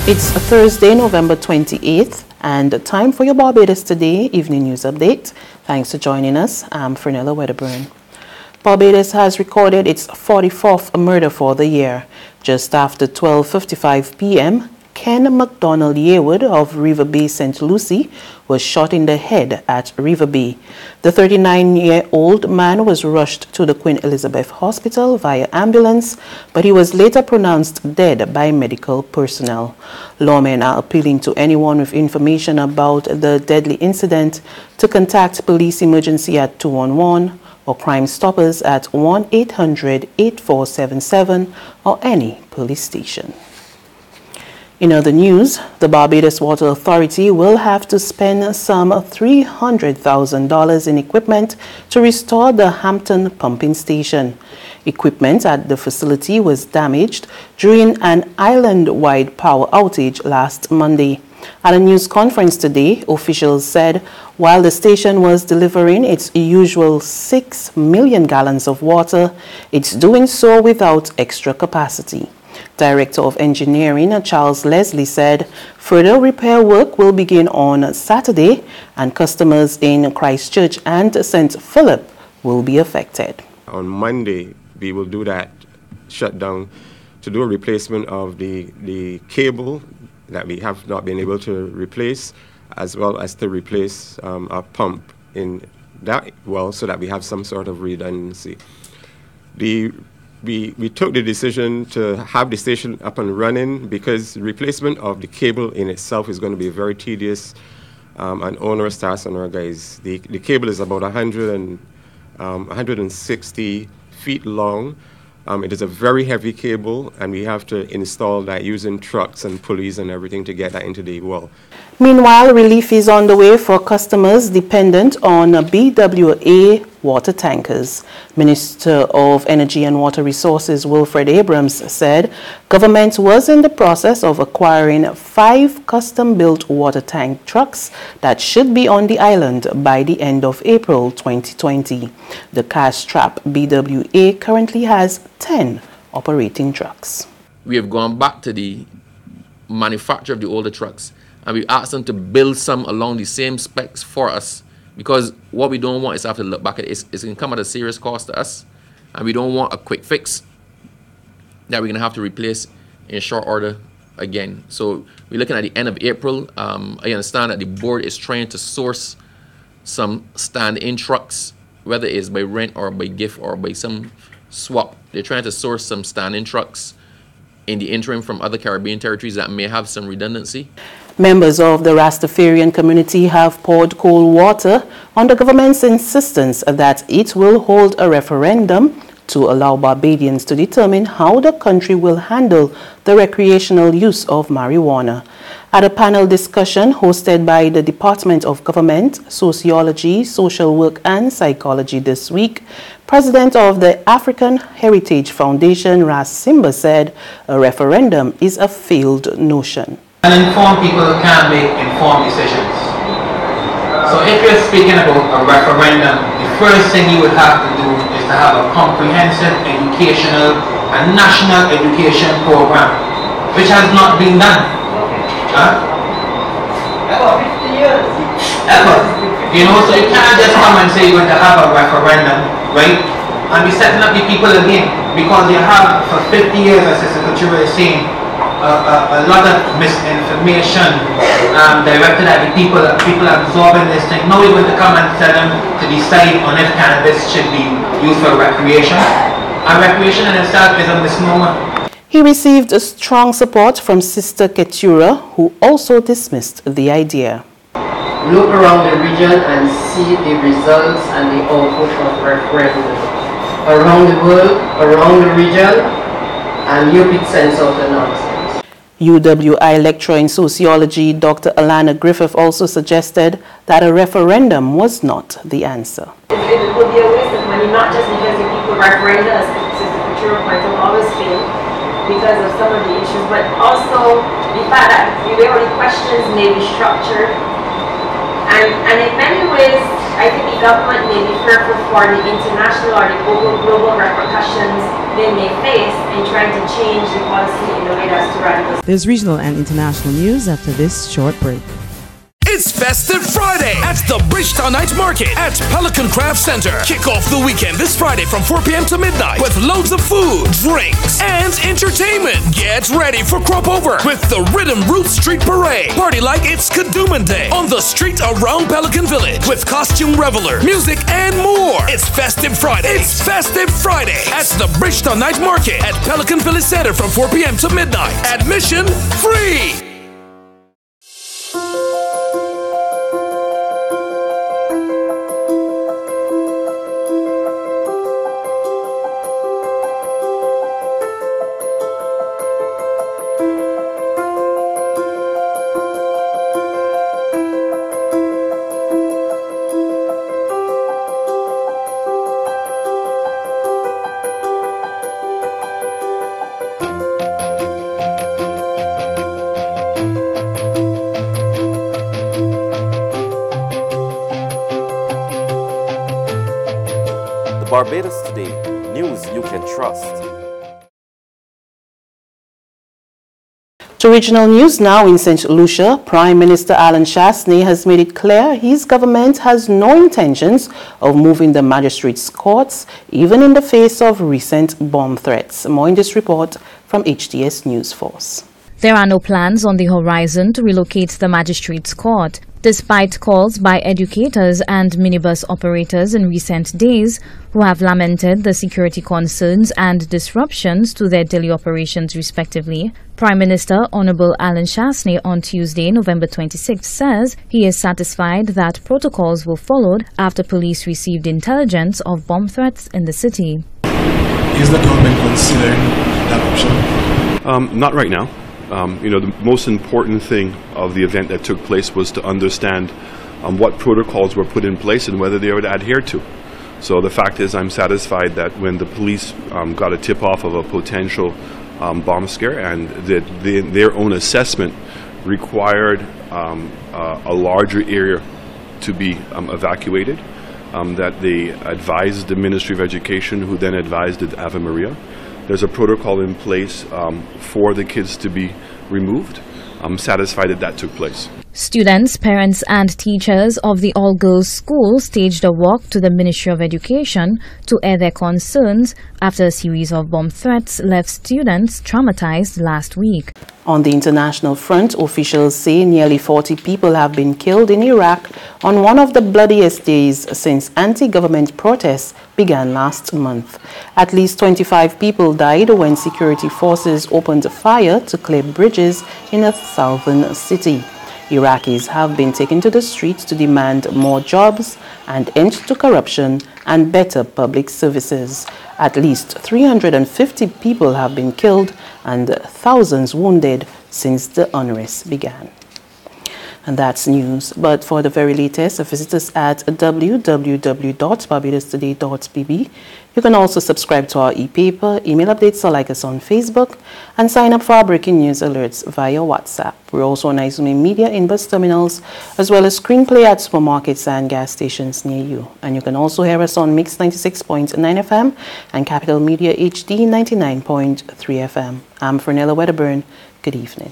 It's Thursday, November 28th, and time for your Barbados Today Evening News Update. Thanks for joining us. I'm Fernella Wedderburn. Barbados has recorded its 44th murder for the year. Just after 12:55 p.m., Ken MacDonald Yearwood of River Bay, St. Lucie, was shot in the head at River Bay. The 39-year-old man was rushed to the Queen Elizabeth Hospital via ambulance, but he was later pronounced dead by medical personnel. Lawmen are appealing to anyone with information about the deadly incident to contact police emergency at 211 or Crime Stoppers at 1-800-8477 or any police station. In other news, the Barbados Water Authority will have to spend some $300,000 in equipment to restore the Hampden Pumping Station. Equipment at the facility was damaged during an island-wide power outage last Monday. At a news conference today, officials said while the station was delivering its usual 6 million gallons of water, it's doing so without extra capacity. Director of Engineering Charles Leslie said further repair work will begin on Saturday and customers in Christchurch and St. Philip will be affected. On Monday, we will do that shutdown to do a replacement of the cable that we have not been able to replace, as well as to replace our pump in that well so that we have some sort of redundancy. We took the decision to have the station up and running because replacement of the cable in itself is going to be a very tedious and onerous task on our guys. The cable is about 160 feet long. It is a very heavy cable, and we have to install that using trucks and pulleys and everything to get that into the well. Meanwhile, relief is on the way for customers dependent on BWA water tankers. Minister of Energy and Water Resources Wilfred Abrams said government was in the process of acquiring 5 custom-built water tank trucks that should be on the island by the end of April 2020. The cash-strapped BWA currently has 10 operating trucks. We have gone back to the manufacturer of the older trucks and we asked them to build some along the same specs for us, because what we don't want is to have to look back at it. It's going to come at a serious cost to us, and we don't want a quick fix that we're going to have to replace in short order again. So we're looking at the end of April. I understand that the board is trying to source some stand-in trucks, whether it's by rent or by gift or by some swap. They're trying to source some stand-in trucks in the interim from other Caribbean territories that may have some redundancy. Members of the Rastafarian community have poured cold water on the government's insistence that it will hold a referendum to allow Barbadians to determine how the country will handle the recreational use of marijuana. At a panel discussion hosted by the Department of Government, Sociology, Social Work and Psychology this week, President of the African Heritage Foundation, Ras Simba, said a referendum is a failed notion. Uninformed people can't make informed decisions. So if you're speaking about a referendum, the first thing you would have to do is to have a comprehensive educational and national education program, which has not been done. Ever 50 years. Ever. You know, so you can't just come and say you're going to have a referendum, right? And be setting up the people again, because you have for 50 years, as Sister Couture is saying, a lot of misinformation directed at the people absorbing this thing. Now we're going to come and tell them to decide on if cannabis should be used for recreation. And recreation in itself is a misnomer. He received a strong support from Sister Ketura, who also dismissed the idea. Look around the region and see the results and the output of referendum. Around the world, around the region, and you make sense of the nonsense. UWI lecturer in sociology, Dr. Alana Griffith, also suggested that a referendum was not the answer. It would be a waste of money, not just because the people referenda, as Sister Couture pointed out, always fail because of some of the issues, but also the fact that the way all the questions may be structured. And in many ways, I think the government may be fearful for the international or the global repercussions they may face in trying to change the policy in a way that's tyrannical. There's regional and international news after this short break. It's Festive Friday at the Bridgetown Night Market at Pelican Craft Center. Kick off the weekend this Friday from 4 p.m. to midnight with loads of food, drinks, and entertainment. Get ready for Crop Over with the Rhythm Root Street Parade. Party like it's Kadooman Day on the street around Pelican Village with costume reveler, music, and more. It's Festive Friday. It's Festive Friday at the Bridgetown Night Market at Pelican Village Center from 4 p.m. to midnight. Admission free. Barbados Today, news you can trust. To regional news now in St. Lucia, Prime Minister Alan Chasney has made it clear his government has no intentions of moving the magistrates' courts, even in the face of recent bomb threats. More in this report from HTS News Force. There are no plans on the horizon to relocate the magistrates' court. Despite calls by educators and minibus operators in recent days who have lamented the security concerns and disruptions to their daily operations respectively, Prime Minister Honorable Alan Chasney on Tuesday, November 26, says he is satisfied that protocols were followed after police received intelligence of bomb threats in the city. Is the government considering that option? Not right now. The most important thing of the event that took place was to understand what protocols were put in place and whether they would adhere to. So the fact is, I'm satisfied that when the police got a tip-off of a potential bomb scare and that their own assessment required a larger area to be evacuated, that they advised the Ministry of Education, who then advised the Ave Maria. There's a protocol in place for the kids to be removed. I'm satisfied that that took place. Students, parents and teachers of the all-girls school staged a walk to the Ministry of Education to air their concerns after a series of bomb threats left students traumatized last week. On the international front, officials say nearly 40 people have been killed in Iraq on one of the bloodiest days since anti-government protests began last month. At least 25 people died when security forces opened fire to clear bridges in a southern city. Iraqis have been taken to the streets to demand more jobs, an end to corruption, and better public services. At least 350 people have been killed and thousands wounded since the unrest began. And that's news. But for the very latest, visit us at www.barbadostoday.bb. You can also subscribe to our e-paper, email updates, or like us on Facebook, and sign up for our breaking news alerts via WhatsApp. We're also on Izumi Media in bus terminals, as well as screenplay at supermarkets and gas stations near you. And you can also hear us on Mix 96.9 FM and Capital Media HD 99.3 FM. I'm Fernella Wedderburn. Good evening.